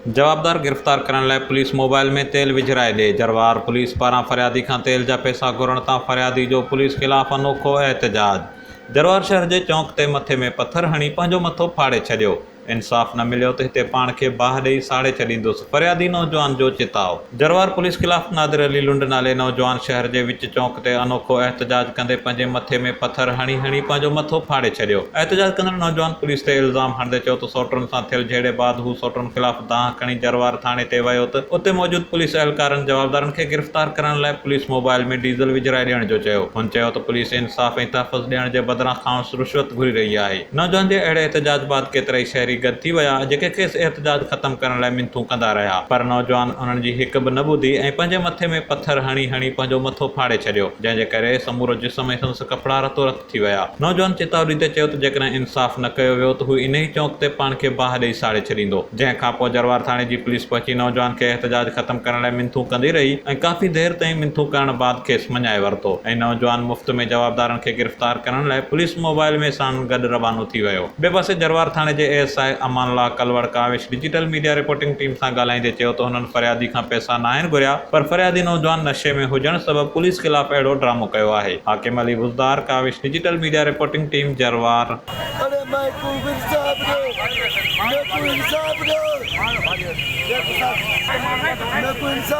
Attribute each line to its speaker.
Speaker 1: जवाबदार गिरफ़्तार करण लाइ पुलिस मोबाइल में तेल विझराए ॾे। जरवार पुलिस पारां फरियादी खां तेल जा पैसा घुरण तां फरियादी जो पुलिस ख़िलाफ़ अनोखो एहतजाज। जरवार शहर जे चौक ते मथे में पत्थर हणी पंहिंजो मथो फाड़े छॾियो। इंसाफ़ न मिलियो त हिते पाण खे बाहि ॾेई साड़े छॾींदुसि, फरियादी नौजवान जो चिताव। जरवार पुलिस ख़िलाफ़ नादिर अली लुंड नाले नौजवान शहर जे विच चौक ते अनोखो एहतजाज कंदे पंहिंजे मथे में पत्थर हणी पंहिंजो मथो फाड़े छॾियो। एहतजाज कंदड़ नौजवान पुलिस ते इल्ज़ाम हणंदे चयो त सोटरुनि सां थियल झेड़े बाद हू सोटरुनि ख़िलाफ़ दांह खणी जरवार थाणे ते वियो त उते मौजूद पुलिस अहलकारनि जवाबदारनि खे गिरफ़्तार करण लाइ पुलिस मोबाइल में डीज़ल विझराए ॾियण जो चयो। हुन चयो त पुलिस इंसाफ़ ऐं तहफ़्फ़ुज़ ॾियण जे बदिरां खांसि रुश्वत घुरी रही आहे। नौजवान जे अहिड़े एहतजाज बाद केतिराई शहरी गॾु थी विया जेके खेसि एहतजाज ख़तम करण लाइ मिंथूं कंदा रहिया, पर नौजवान उन्हनि जी हिक बि न ॿुधी ऐं पंहिंजे मथे में पत्थर हणी पंहिंजो मथो फाड़े छॾियो, जंहिंजे करे समूरो जिस्म ऐं संदसि कपिड़ा रतो रत थी विया। नौजवान चेतावनी ॾींदे चयो त जेकॾहिं इंसाफ़ न कयो वियो त हू इन ई चौक ते पाण खे बाहि ॾेई साड़े छॾींदो। जंहिं खां पोइ जरवार थाणे जी पुलिस पहुची नौजवान खे एहतजाज ख़तम करण लाइ मिंथूं कंदी रही ऐं काफ़ी देर ताईं मिंथूं करण बाद खेसि मञाए वरितो ऐं नौजवान मुफ़्त में जवाबदारनि खे गिरफ़्तार करण लाइ पुलिस मोबाइल में साण गॾु रवानो थी वियो। ॿिए पासे जरवार थाणे जे ASI Amanullah Kalwar Kawish digital media reporting team सां ॻाल्हाईंदे चयो त हुननि फरियादी खां पैसा न आहिनि घुरिया, पर फरियादी नौजवान नशे में हुजण सबबि पुलिस ख़िलाफ़ अहिड़ो ड्रामो कयो आहे। Hakim Ali Buzdar, Kawish digital media reporting team, Jarwar.
Speaker 2: Police